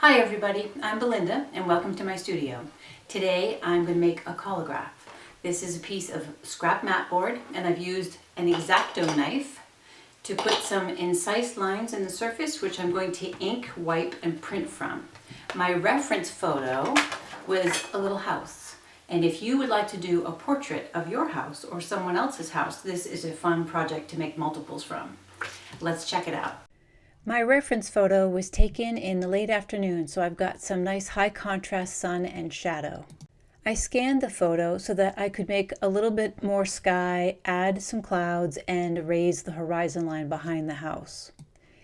Hi everybody, I'm Belinda and welcome to my studio. Today I'm going to make a collagraph. This is a piece of scrap mat board and I've used an X-Acto knife to put some incised lines in the surface which I'm going to ink, wipe and print from. My reference photo was a little house, and if you would like to do a portrait of your house or someone else's house, this is a fun project to make multiples from. Let's check it out. My reference photo was taken in the late afternoon, so I've got some nice high contrast sun and shadow. I scanned the photo so that I could make a little bit more sky, add some clouds, and raise the horizon line behind the house.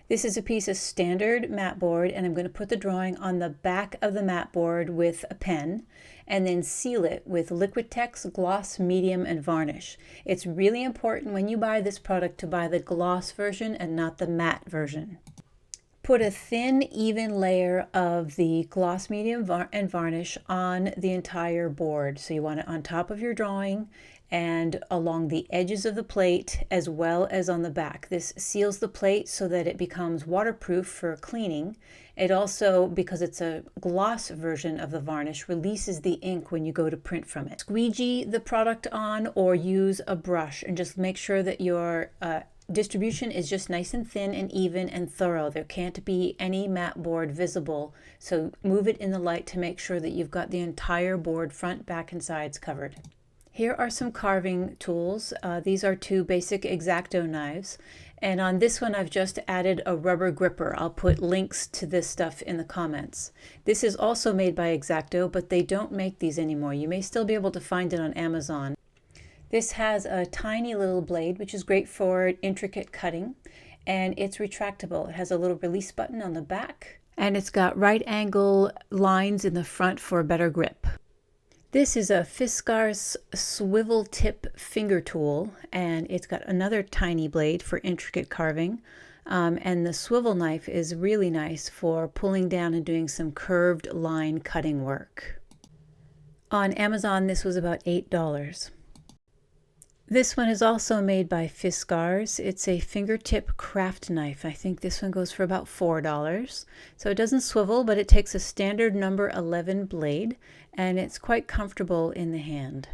This is a piece of standard mat board, and I'm going to put the drawing on the back of the mat board with a pen and then seal it with Liquitex gloss, medium, and varnish. It's really important when you buy this product to buy the gloss version and not the matte version. Put a thin, even layer of the gloss, medium, and varnish on the entire board. So you want it on top of your drawing and along the edges of the plate as well as on the back. This seals the plate so that it becomes waterproof for cleaning. It also, because it's a gloss version of the varnish, releases the ink when you go to print from it. Squeegee the product on or use a brush and just make sure that your distribution is just nice and thin and even and thorough. There can't be any mat board visible, so move it in the light to make sure that you've got the entire board front, back, and sides covered. Here are some carving tools. These are two basic X-Acto knives, and on this one I've just added a rubber gripper. I'll put links to this stuff in the comments. This is also made by X-Acto, but they don't make these anymore. You may still be able to find it on Amazon. This has a tiny little blade, which is great for intricate cutting, and it's retractable. It has a little release button on the back, and it's got right angle lines in the front for a better grip. This is a Fiskars swivel tip finger tool, and it's got another tiny blade for intricate carving, and the swivel knife is really nice for pulling down and doing some curved line cutting work. On Amazon, this was about $8. This one is also made by Fiskars. It's a fingertip craft knife. I think this one goes for about $4. So it doesn't swivel, but it takes a standard number 11 blade, and it's quite comfortable in the hand.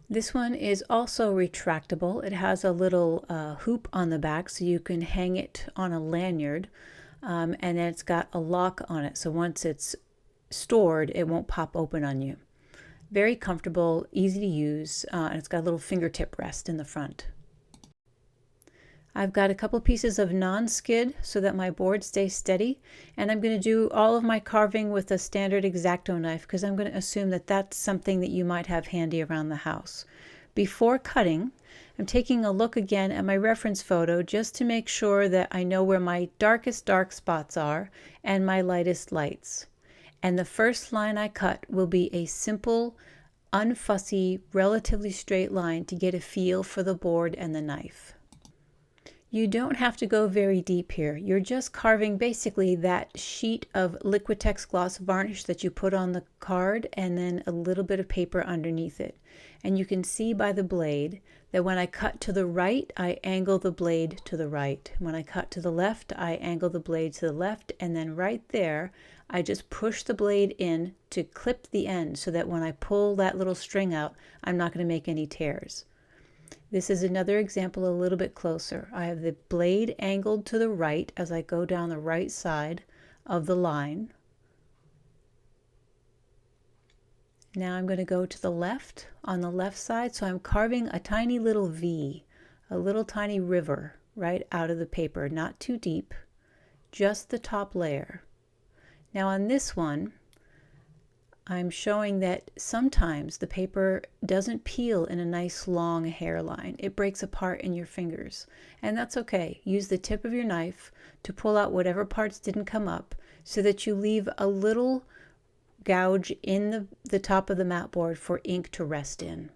This one is also retractable. It has a little hoop on the back so you can hang it on a lanyard, and then it's got a lock on it. So once it's stored, it won't pop open on you. Very comfortable, easy to use, and it's got a little fingertip rest in the front. I've got a couple pieces of non-skid so that my board stays steady, and I'm going to do all of my carving with a standard X-Acto knife because I'm going to assume that that's something that you might have handy around the house. Before cutting, I'm taking a look again at my reference photo just to make sure that I know where my darkest dark spots are and my lightest lights. And the first line I cut will be a simple, unfussy, relatively straight line to get a feel for the board and the knife. You don't have to go very deep here. You're just carving basically that sheet of Liquitex gloss varnish that you put on the card and then a little bit of paper underneath it. And you can see by the blade that when I cut to the right, I angle the blade to the right. When I cut to the left, I angle the blade to the left, and then right there, I just push the blade in to clip the end so that when I pull that little string out, I'm not going to make any tears. This is another example a little bit closer. I have the blade angled to the right as I go down the right side of the line. Now I'm going to go to the left on the left side, so I'm carving a tiny little V, a little tiny river right out of the paper, not too deep, just the top layer. Now on this one, I'm showing that sometimes the paper doesn't peel in a nice long hairline. It breaks apart in your fingers, and that's okay. Use the tip of your knife to pull out whatever parts didn't come up so that you leave a little gouge in the top of the mat board for ink to rest in.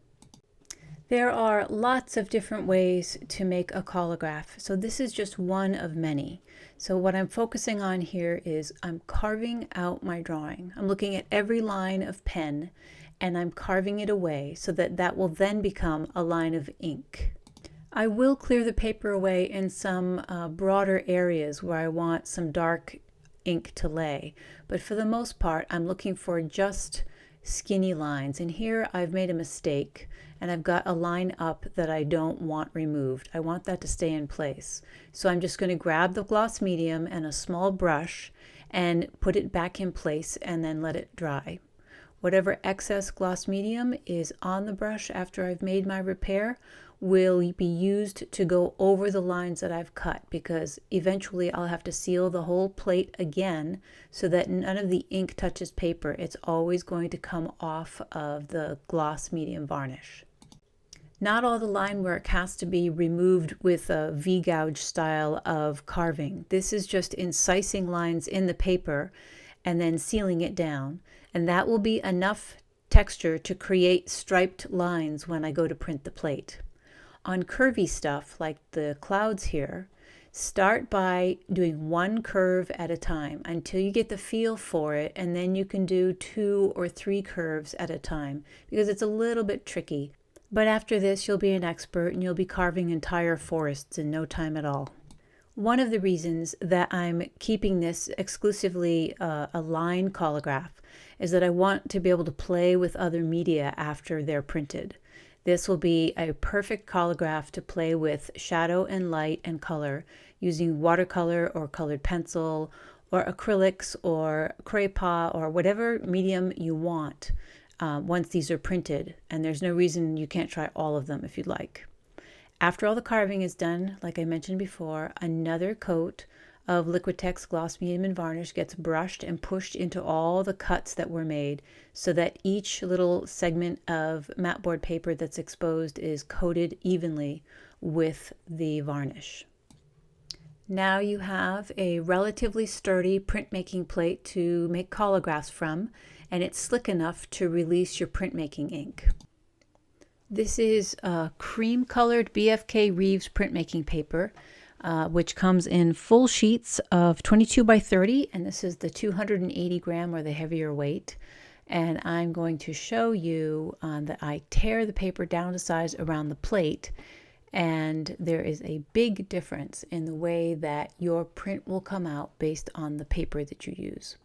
There are lots of different ways to make a collagraph, so this is just one of many. So what I'm focusing on here is I'm carving out my drawing. I'm looking at every line of pen and I'm carving it away so that that will then become a line of ink. I will clear the paper away in some broader areas where I want some dark ink to lay. But for the most part, I'm looking for just skinny lines. And here I've made a mistake and I've got a line up that I don't want removed. I want that to stay in place. So I'm just going to grab the gloss medium and a small brush and put it back in place and then let it dry. Whatever excess gloss medium is on the brush after I've made my repair will be used to go over the lines that I've cut, because eventually I'll have to seal the whole plate again so that none of the ink touches paper. It's always going to come off of the gloss medium varnish. Not all the line work has to be removed with a V-gouge style of carving. This is just incising lines in the paper and then sealing it down, and that will be enough texture to create striped lines when I go to print the plate. On curvy stuff like the clouds here, start by doing one curve at a time until you get the feel for it, and then you can do 2 or 3 curves at a time because it's a little bit tricky. But after this, you'll be an expert and you'll be carving entire forests in no time at all. One of the reasons that I'm keeping this exclusively a line collagraph is that I want to be able to play with other media after they're printed. This will be a perfect collagraph to play with shadow and light and color using watercolor or colored pencil or acrylics or crayon or whatever medium you want once these are printed. And there's no reason you can't try all of them if you'd like. After all the carving is done, like I mentioned before, another coat of Liquitex gloss medium and varnish gets brushed and pushed into all the cuts that were made so that each little segment of matte board paper that's exposed is coated evenly with the varnish. Now you have a relatively sturdy printmaking plate to make collagraphs from, and it's slick enough to release your printmaking ink. This is a cream-colored BFK Reeves printmaking paper, which comes in full sheets of 22 by 30, and this is the 280 gram or the heavier weight. And I'm going to show you that I tear the paper down to size around the plate, and there is a big difference in the way that your print will come out based on the paper that you use.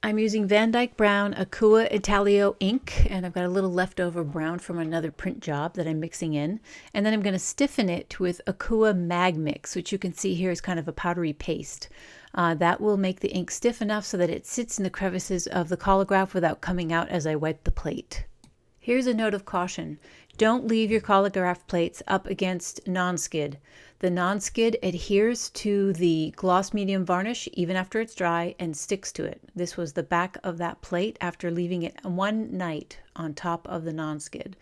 I'm using Van Dyke Brown Aqua Intaglio ink, and I've got a little leftover brown from another print job that I'm mixing in. And then I'm going to stiffen it with Aqua Mag Mix, which you can see here is kind of a powdery paste. That will make the ink stiff enough so that it sits in the crevices of the collagraph without coming out as I wipe the plate. Here's a note of caution. Don't leave your collagraph plates up against non-skid. The non-skid adheres to the gloss medium varnish even after it's dry and sticks to it. This was the back of that plate after leaving it one night on top of the non-skid.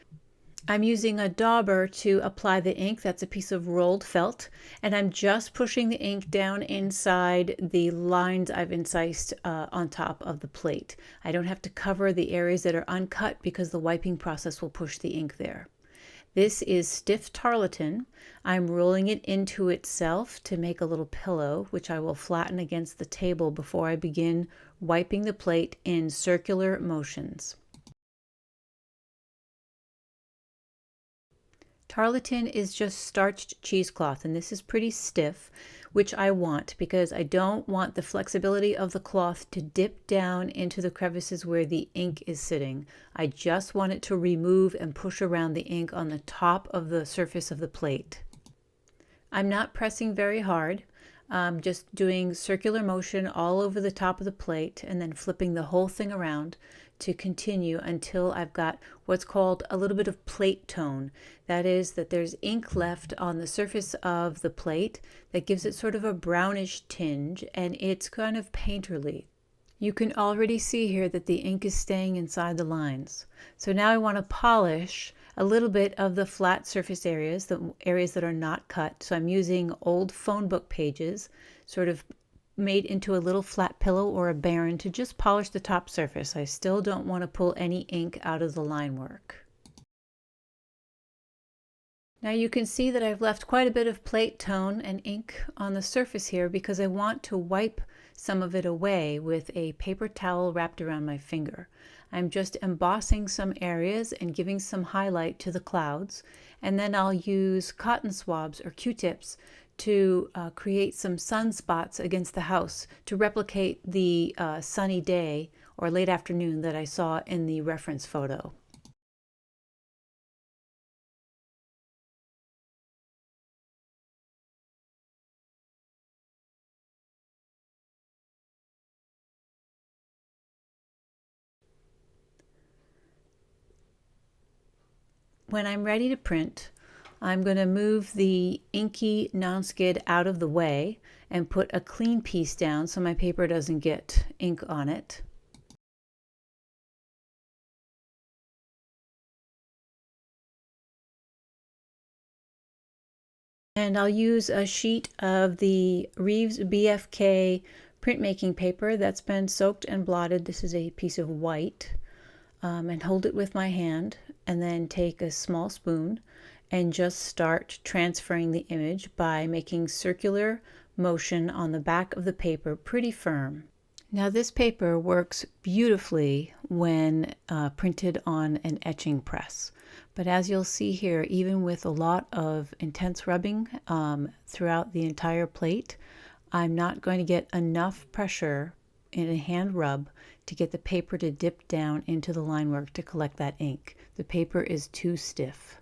I'm using a dauber to apply the ink. That's a piece of rolled felt, and I'm just pushing the ink down inside the lines I've incised on top of the plate. I don't have to cover the areas that are uncut because the wiping process will push the ink there. This is stiff tarlatan. I'm rolling it into itself to make a little pillow, which I will flatten against the table before I begin wiping the plate in circular motions. Tarlatan is just starched cheesecloth, and this is pretty stiff, which I want because I don't want the flexibility of the cloth to dip down into the crevices where the ink is sitting. I just want it to remove and push around the ink on the top of the surface of the plate. I'm not pressing very hard. I'm just doing circular motion all over the top of the plate and then flipping the whole thing around to continue until I've got what's called a little bit of plate tone. That is that there's ink left on the surface of the plate that gives it sort of a brownish tinge, and it's kind of painterly. You can already see here that the ink is staying inside the lines. So now I want to polish a little bit of the flat surface areas, the areas that are not cut. So I'm using old phone book pages, sort of made into a little flat pillow or a baren, to just polish the top surface. I still don't want to pull any ink out of the line work. Now you can see that I've left quite a bit of plate tone and ink on the surface here because I want to wipe some of it away with a paper towel wrapped around my finger. I'm just embossing some areas and giving some highlight to the clouds, and then I'll use cotton swabs or Q-tips to create some sunspots against the house to replicate the sunny day or late afternoon that I saw in the reference photo. When I'm ready to print, I'm going to move the inky non-skid out of the way and put a clean piece down so my paper doesn't get ink on it. And I'll use a sheet of the Reeves BFK printmaking paper that's been soaked and blotted. This is a piece of white. And hold it with my hand, and then take a small spoon and just start transferring the image by making circular motion on the back of the paper pretty firm. Now this paper works beautifully when printed on an etching press, but as you'll see here, even with a lot of intense rubbing throughout the entire plate, I'm not going to get enough pressure in a hand rub to get the paper to dip down into the line work to collect that ink. The paper is too stiff.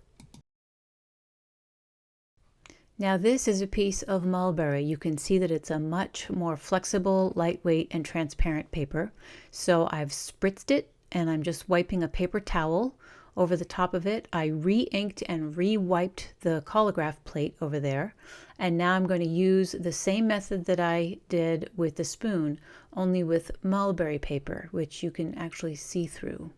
Now this is a piece of mulberry. You can see that it's a much more flexible, lightweight, and transparent paper. So I've spritzed it and I'm just wiping a paper towel over the top of it. I re-inked and re-wiped the Collagraph plate over there. And now I'm going to use the same method that I did with the spoon, only with mulberry paper, which you can actually see through.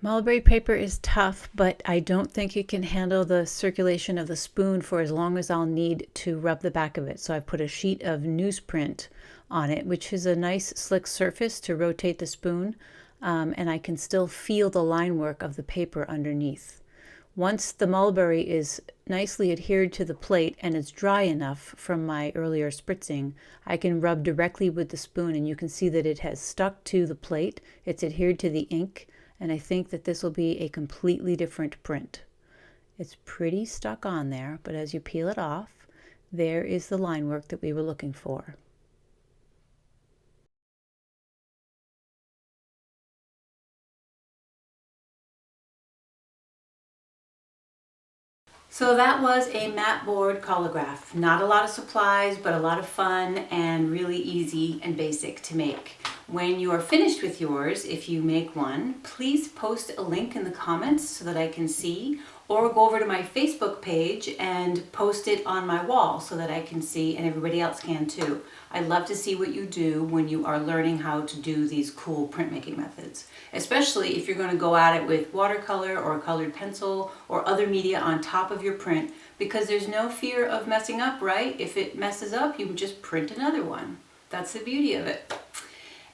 Mulberry paper is tough, but I don't think it can handle the circulation of the spoon for as long as I'll need to rub the back of it. So I've put a sheet of newsprint on it, which is a nice slick surface to rotate the spoon, and I can still feel the line work of the paper underneath. Once the mulberry is nicely adhered to the plate and it's dry enough from my earlier spritzing, I can rub directly with the spoon, and you can see that it has stuck to the plate. It's adhered to the ink, and I think that this will be a completely different print. It's pretty stuck on there, but as you peel it off, there is the line work that we were looking for. So that was a mat board Collagraph. Not a lot of supplies, but a lot of fun and really easy and basic to make. When you are finished with yours, if you make one, please post a link in the comments so that I can see, or go over to my Facebook page and post it on my wall so that I can see and everybody else can too. I'd love to see what you do when you are learning how to do these cool printmaking methods, especially if you're going to go at it with watercolor or a colored pencil or other media on top of your print, because there's no fear of messing up, right? If it messes up, you can just print another one. That's the beauty of it.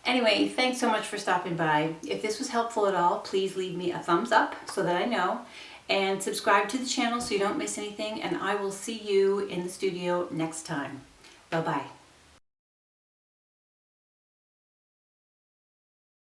Anyway, thanks so much for stopping by. If this was helpful at all, please leave me a thumbs up so that I know, and subscribe to the channel so you don't miss anything, and I will see you in the studio next time. Bye-bye.